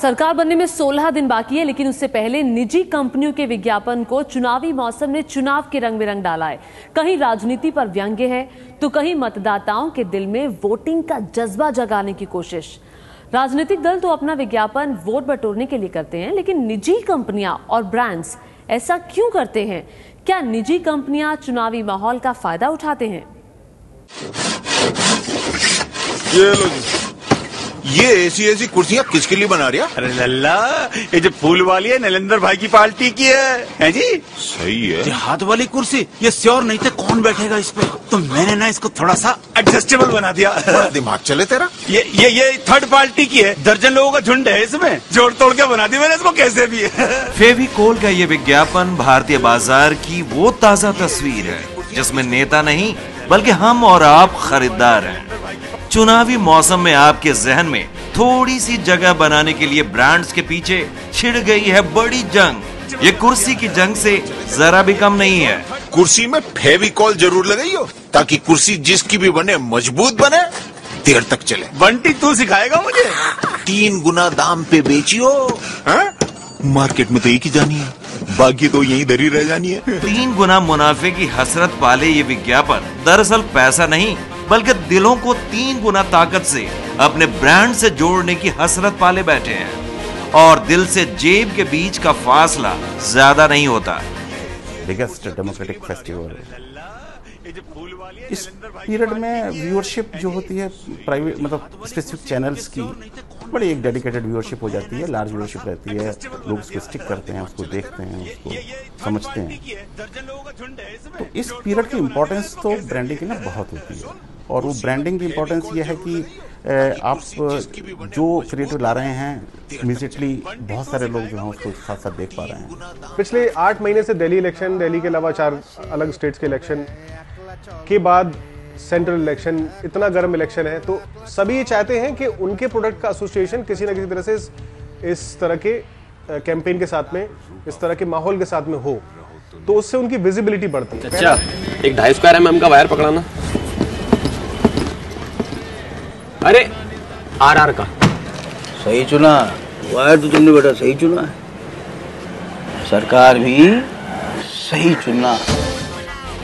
सरकार बनने में 16 दिन बाकी है, लेकिन उससे पहले निजी कंपनियों के विज्ञापन को चुनावी मौसम ने चुनाव के रंग में रंग डाला है। कहीं राजनीति पर व्यंग्य है तो कहीं मतदाताओं के दिल में वोटिंग का जज्बा जगाने की कोशिश। राजनीतिक दल तो अपना विज्ञापन वोट बटोरने के लिए करते हैं, लेकिन निजी कंपनियां और ब्रांड्स ऐसा क्यों करते हैं? क्या निजी कंपनियां चुनावी माहौल का फायदा उठाते हैं? ये ऐसी कुर्सियां किसके लिए बना रहा? अरे लल्ला, ये जो फूल वाली है नरेंद्र भाई की पार्टी की है जी? सही है। ये हाथ वाली कुर्सी ये श्योर नहीं थे कौन बैठेगा इस पे, तो मैंने ना इसको थोड़ा सा एडजस्टेबल बना दिया। दिमाग चले तेरा। ये थर्ड पार्टी की है, दर्जन लोगों का झुंड है इसमें, जोड़ तोड़ के बना दिया मैंने इसको कैसे भी। फेविकोल का ये विज्ञापन भारतीय बाजार की वो ताजा तस्वीर है जिसमें नेता नहीं बल्कि हम और आप खरीदार हैं। चुनावी मौसम में आपके जहन में थोड़ी सी जगह बनाने के लिए ब्रांड्स के पीछे छिड़ गई है बड़ी जंग। ये कुर्सी की जंग से जरा भी कम नहीं है। कुर्सी में फेविकोल जरूर लगाई हो ताकि कुर्सी जिसकी भी बने मजबूत बने, देर तक चले। बंटी तू सिखाएगा मुझे? 3 गुना दाम पे बेचियो। मार्केट में तो एक ही जानी है, बाकी तो यहीं धरी रह जानी है। 3 गुना मुनाफे की हसरत पाले ये विज्ञापन दरअसल पैसा नहीं बल्कि दिलों को 3 गुना ताकत से अपने ब्रांड से जोड़ने की हसरत पाले बैठे हैं। और दिल से जेब के बीच का फासला ज्यादा नहीं होता। Biggest democratic festival. इस पीरियड में व्यूअरशिप जो होती है प्राइवेट मतलब स्पेसिफिक चैनल्स की बड़ी एक डेडिकेटेड व्यूअरशिप हो जाती है, लार्ज व्यूअरशिप रहती है। लोग उसको स्टिक करते हैं, उसको देखते हैं, उसको समझते हैं। तो इस पीरियड की इम्पोर्टेंस तो ब्रांडिंग की ना बहुत होती है, और वो ब्रांडिंग की इम्पोर्टेंस ये है कि आप जो क्रिएटिव ला रहे हैं इमीडिएटली बहुत सारे लोग जो हैं उसको साथ साथ देख पा रहे हैं। पिछले 8 महीने से दिल्ली इलेक्शन, दिल्ली के अलावा 4 अलग स्टेट्स के इलेक्शन के बाद सेंट्रल इलेक्शन, इतना गर्म इलेक्शन है, तो सभी ये चाहते हैं कि उनके प्रोडक्ट का एसोसिएशन किसी ना किसी तरह से इस तरह के कैंपेन के साथ में, इस तरह के माहौल के साथ में हो, तो उससे उनकी विजिबिलिटी बढ़ती है। अच्छा, एक 2.5 स्क्वायर mm का वायर पकड़ाना। अरे RR का सही चुना, वायर तो तुमने बेटा सही चुना है, सरकार भी सही चुना।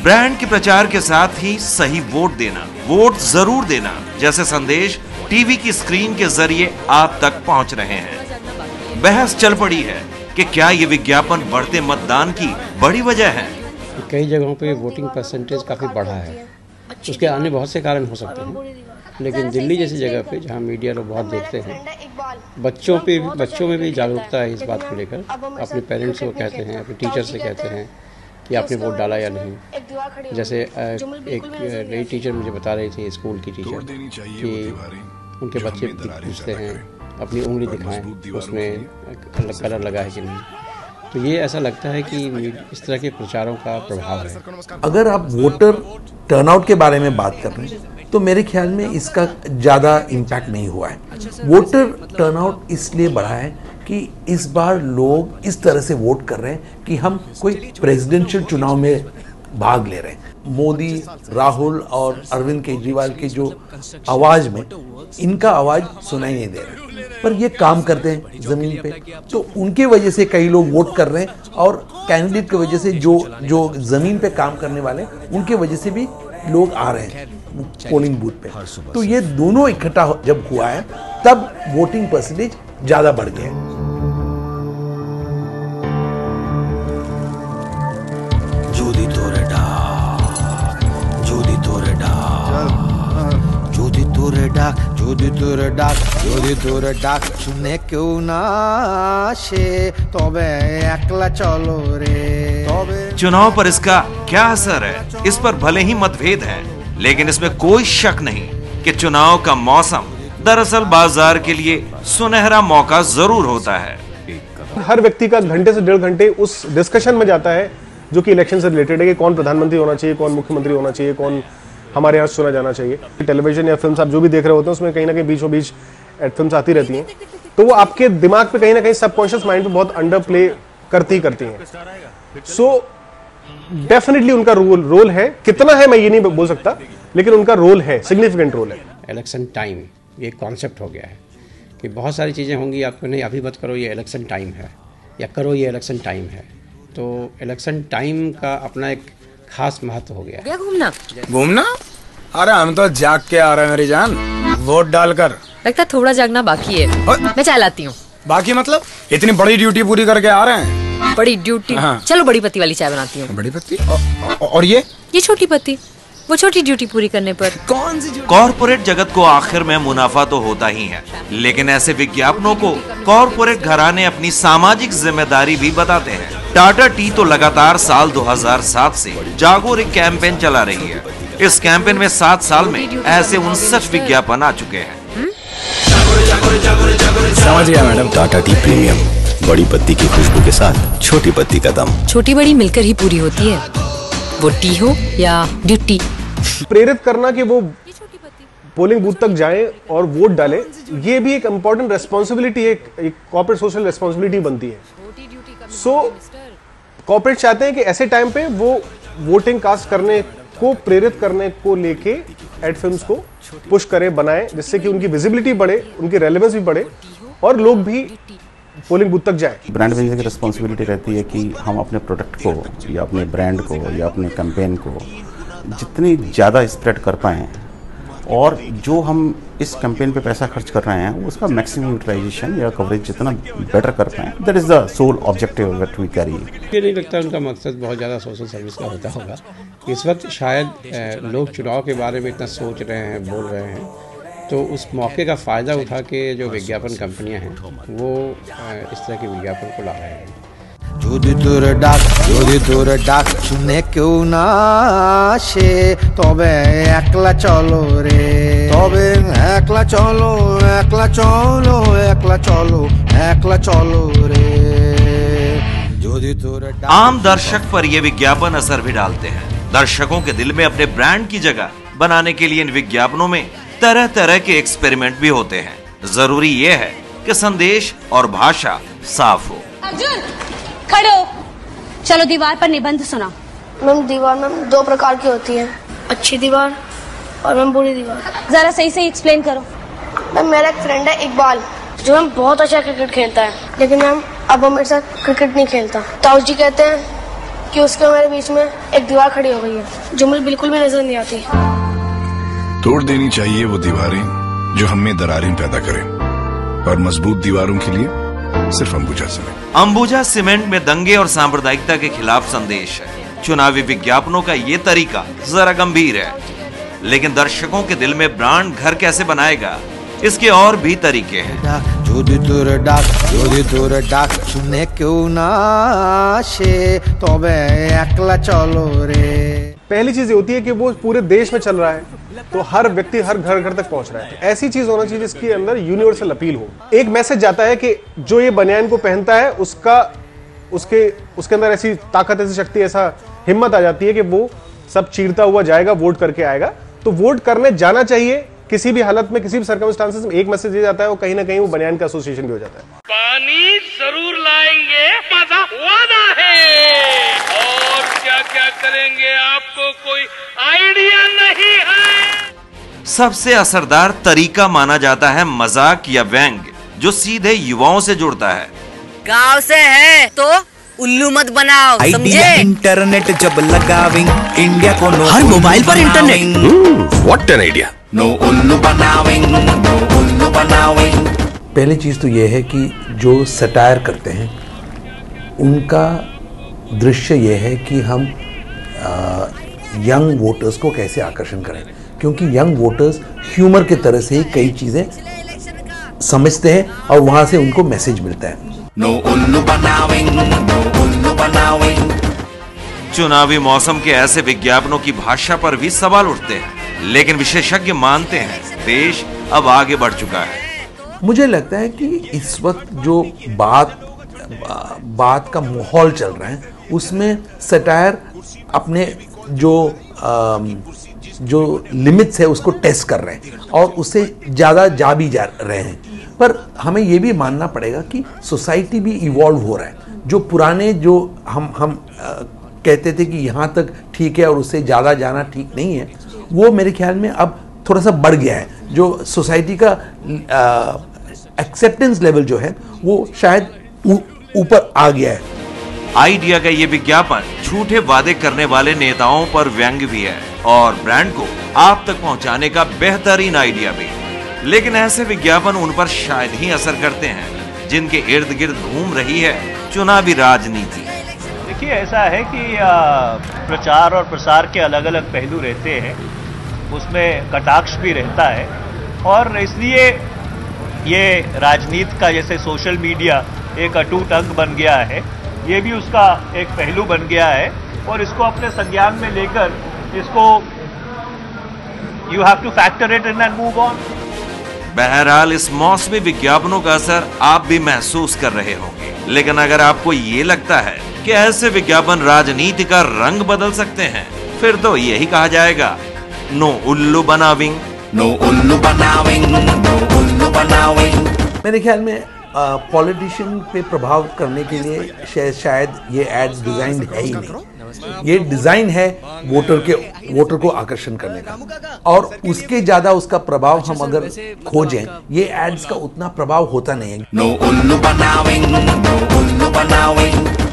ब्रांड के प्रचार के साथ ही सही वोट देना, वोट जरूर देना जैसे संदेश टीवी की स्क्रीन के जरिए आप तक पहुंच रहे हैं। बहस चल पड़ी है कि क्या ये विज्ञापन बढ़ते मतदान की बड़ी वजह है। कई जगहों पे वोटिंग परसेंटेज काफी बढ़ा है, उसके अन्य बहुत से कारण हो सकते हैं, लेकिन दिल्ली जैसी जगह पे जहाँ मीडिया लोग बहुत देखते हैं, बच्चों में भी जागरूकता है इस बात को लेकर। अपने पेरेंट्स को कहते हैं, अपने टीचर से कहते हैं कि आपने वोट डाला या नहीं। जैसे एक नई टीचर मुझे बता रही थी, स्कूल की टीचर, कि उनके बच्चे पूछते हैं अपनी उंगली दिखाएं, उसमें कलर लगा है कि नहीं। तो ये ऐसा लगता है कि इस तरह के प्रचारों का प्रभाव है। अगर आप वोटर टर्नआउट के बारे में बात कर रहे हैं तो मेरे ख्याल में इसका ज़्यादा इम्पैक्ट नहीं हुआ है। वोटर टर्नआउट इसलिए बढ़ा है कि इस बार लोग इस तरह से वोट कर रहे हैं कि हम कोई प्रेसिडेंशियल चुनाव में भाग ले रहे हैं। मोदी, राहुल और अरविंद केजरीवाल की जो आवाज़ में इनका आवाज़ सुनाई नहीं दे रहा, पर ये काम करते हैं ज़मीन पे, तो उनके वजह से कई लोग वोट कर रहे हैं, और कैंडिडेट की वजह से जो ज़मीन पे काम करने वाले उनके वजह से भी लोग आ रहे हैं पोलिंग बूथ पे। तो ये दोनों इकट्ठा जब हुआ है तब वोटिंग परसेंटेज ज़्यादा बढ़ गया है। শুনে কেউ না আসে তবে একলা চলো রে। चुनाव पर इसका क्या असर है, इस पर भले ही मतभेद है, लेकिन इसमें कोई शक नहीं कि चुनाव का मौसम दरअसल बाजार के लिए सुनहरा मौका जरूर होता है। हर व्यक्ति का घंटे से 1.5 घंटे उस डिस्कशन में जाता है जो कि इलेक्शन से रिलेटेड है, कि कौन प्रधानमंत्री होना चाहिए, कौन मुख्यमंत्री होना चाहिए, कौन हमारे यहाँ सुना जाना चाहिए। टेलीविजन या फिल्म आप जो भी देख रहे होते हैं उसमें कहीं ना कहीं बीचों बीच एड फिल्म्स आती रहती हैं, तो वो आपके दिमाग पे कहीं ना कहीं सबकॉन्शियस माइंड पे बहुत अंडर प्ले करती हैं। सो डेफिनेटली उनका रोल है, कितना है मैं ये नहीं बोल सकता, लेकिन उनका रोल है, सिग्निफिकेंट रोल है। इलेक्शन टाइम ये कॉन्सेप्ट हो गया है कि बहुत सारी चीज़ें होंगी आपको, नहीं अभी मत करो, ये इलेक्शन टाइम है, या करो ये इलेक्शन टाइम है। तो इलेक्शन टाइम का अपना एक खास महत्व हो गया है। घूमना? अरे हम तो जाग के आ रहे हैं मेरी जान, वोट डालकर। लगता है थोड़ा जागना बाकी है। मैं चाय लाती हूँ। बाकी मतलब इतनी बड़ी ड्यूटी पूरी करके आ रहे हैं। बड़ी ड्यूटी? हाँ। चलो बड़ी पत्ती वाली चाय बनाती हूँ। बड़ी पत्ती? और ये छोटी पत्ती, वो छोटी ड्यूटी पूरी करने पर। कौन सी? कॉरपोरेट जगत को आखिर में मुनाफा तो होता ही है, लेकिन ऐसे विज्ञापनों को कॉरपोरेट घराने अपनी सामाजिक जिम्मेदारी भी बताते हैं। टाटा टी तो लगातार साल 2007 से जागो रे कैंपेन चला रही है। इस कैंपेन में 7 साल में ऐसे 59 विज्ञापन आ चुके हैं। समझ गया मैडम। टाटा टी प्रीमियम, बड़ी पत्ती की खुशबू के साथ छोटी पत्ती का दम। छोटी बड़ी मिलकर ही पूरी होती है, वो टी हो या ड्यूटी। प्रेरित करना कि वो पोलिंग बूथ तक जाएं और वोट डालें, ये भी एक इम्पोर्टेंट रेस्पॉन्सिबिलिटी, एक कॉर्पोरेट सोशल रेस्पॉन्सिबिलिटी बनती है। सो कॉर्पोरेट चाहते हैं कि ऐसे टाइम पे वो वोटिंग कास्ट करने को, प्रेरित करने को लेके एड फिल्म्स को पुश करें, बनाएं, जिससे कि उनकी विजिबिलिटी बढ़े, उनकी रेलेवेंस भी बढ़े और लोग भी पोलिंग बूथ तक जाए। ब्रांड मैनेजर की रिस्पॉन्सिबिलिटी रहती है कि हम अपने प्रोडक्ट को या अपने ब्रांड को या अपने कैंपेन को जितनी ज़्यादा स्प्रेड कर पाएँ, और जो हम इस कैंपेन पे पैसा खर्च कर रहे हैं उसका मैक्सिमम यूटिलाइजेशन या कवरेज जितना बेटर कर पाएँ, that is the sole objective that we carry. मुझे नहीं लगता उनका मकसद बहुत ज़्यादा सोशल सर्विस का होता होगा। इस वक्त शायद लोग चुनाव के बारे में इतना सोच रहे हैं, बोल रहे हैं, तो उस मौके का फ़ायदा उठा के जो विज्ञापन कंपनियां हैं वो इस तरह के विज्ञापन को ला रहे हैं। যদি তোর ডাক শুনে কেউ না আসে, তবে একলা চলো রে, তবে একলা চলো, একলা চলো, একলা চলো, একলা চলো রে। आम दर्शक पर ये विज्ञापन असर भी डालते हैं। दर्शकों के दिल में अपने ब्रांड की जगह बनाने के लिए इन विज्ञापनों में तरह तरह के एक्सपेरिमेंट भी होते हैं। जरूरी ये है कि संदेश और भाषा साफ हो। अर्जुन खड़े हो, चलो दीवार पर निबंध सुनाओ। मैम दीवार मैम 2 प्रकार की होती है, अच्छी दीवार और मैम बुरी दीवार। जरा सही से एक्सप्लेन करो। मैम मेरा एक फ्रेंड है इकबाल, जो मैम बहुत अच्छा क्रिकेट खेलता है, लेकिन मैम अब वो मेरे साथ क्रिकेट नहीं खेलता। ताऊ जी कहते हैं कि उसके मेरे बीच में एक दीवार खड़ी हो गई है, जो मुझे बिल्कुल भी नजर नहीं आती। तोड़ देनी चाहिए वो दीवारें जो हमें दरारें पैदा करें, और मजबूत दीवारों के लिए सिर्फ अंबुजा सीमेंट। अंबुजा सीमेंट में दंगे और सांप्रदायिकता के खिलाफ संदेश है। चुनावी विज्ञापनों का ये तरीका जरा गंभीर है, लेकिन दर्शकों के दिल में ब्रांड घर कैसे बनाएगा, इसके और भी तरीके हैं। যদি তোর ডাক শুনে কেউ না আসে, তবে একলা চলো রে। पहली चीज ये होती है कि वो पूरे देश में चल रहा है, तो हर व्यक्ति हर घर घर तक पहुंच रहा है। ऐसी चीज होना चाहिए जिसके अंदर यूनिवर्सल अपील हो। एक मैसेज जाता है कि जो ये बनियान को पहनता है उसके अंदर ऐसी ताकत, ऐसी शक्ति, ऐसा हिम्मत आ जाती है कि वो सब चीरता हुआ जाएगा, वोट करके आएगा। तो वोट करने जाना चाहिए किसी भी हालत में, किसी भी सर्कमस्टांसेस में। एक मैसेज ये जाता है, वो कहीं ना कहीं वो बनियान का एसोसिएशन भी हो जाता है। पानी जरूर लाएंगे, मजा वादा है, और क्या क्या करेंगे आपको कोई आइडिया नहीं है। सबसे असरदार तरीका माना जाता है मजाक या व्यंग, जो सीधे युवाओं से जुड़ता है। गांव से है तो उल्लू मत बनाओ, समझे? इंटरनेट जब लगावेंगे इंडिया को, हर मोबाइल पर internet. What an idea. No उल्लू बनावेंगे, नो उल्लू बनावेंगे। पहली चीज़ तो यह है कि जो सटायर करते हैं उनका दृश्य यह है कि हम यंग वोटर्स को कैसे आकर्षण करें, क्योंकि यंग वोटर्स ह्यूमर की तरह से ही कई चीज़ें समझते हैं और वहाँ से उनको मैसेज मिलता है। नो उल्लू बनावेंगे, नो उल्लू बनावेंगे। चुनावी मौसम के ऐसे विज्ञापनों की भाषा पर भी सवाल उठते हैं, लेकिन विशेषज्ञ मानते हैं देश अब आगे बढ़ चुका है। मुझे लगता है कि इस वक्त जो बात का माहौल चल रहा है उसमें सटायर अपने जो लिमिट्स है उसको टेस्ट कर रहे हैं और उससे ज़्यादा जा भी जा रहे हैं। पर हमें ये भी मानना पड़ेगा कि सोसाइटी भी इवॉल्व हो रहा है। जो पुराने जो हम कहते थे कि यहाँ तक ठीक है और उससे ज़्यादा जाना ठीक नहीं है, वो मेरे ख्याल में अब थोड़ा सा बढ़ गया है। जो सोसाइटी का एक्सेप्टेंस लेवल जो है वो शायद ऊपर आ गया है। आइडिया का ये विज्ञापन झूठे वादे करने वाले नेताओं पर व्यंग्य भी है और ब्रांड को आप तक पहुंचाने का बेहतरीन आइडिया भी। लेकिन ऐसे विज्ञापन उन पर शायद ही असर करते हैं जिनके इर्द गिर्द घूम रही है चुनावी राजनीति। देखिए, ऐसा है कि प्रचार और प्रसार के अलग अलग पहलू रहते हैं, उसमें कटाक्ष भी रहता है और इसलिए ये राजनीति का जैसे सोशल मीडिया एक अटूट अंग बन गया है, ये भी उसका एक पहलू बन गया है और इसको अपने संज्ञान में लेकर इसको you have two factor it in and move on. बहरहाल इस मौसमी विज्ञापनों का असर आप भी महसूस कर रहे होंगे, लेकिन अगर आपको ये लगता है कि ऐसे विज्ञापन राजनीति का रंग बदल सकते हैं, फिर तो यही कहा जाएगा, नो उल्लू बनाविंग, नो उल्लू बनाविंग, नो उल्लू बनाविंग। मेरे ख्याल में पॉलिटिशियन पे प्रभाव करने के लिए शायद ये एड्स डिजाइन है ही नहीं। ये डिजाइन है वोटर को आकर्षण करने का, और उसके ज्यादा उसका प्रभाव हम अगर खोजें, ये एड्स का उतना प्रभाव होता नहीं है। नो उल्लू बनाविंग, नो उल्लू बनाविंग।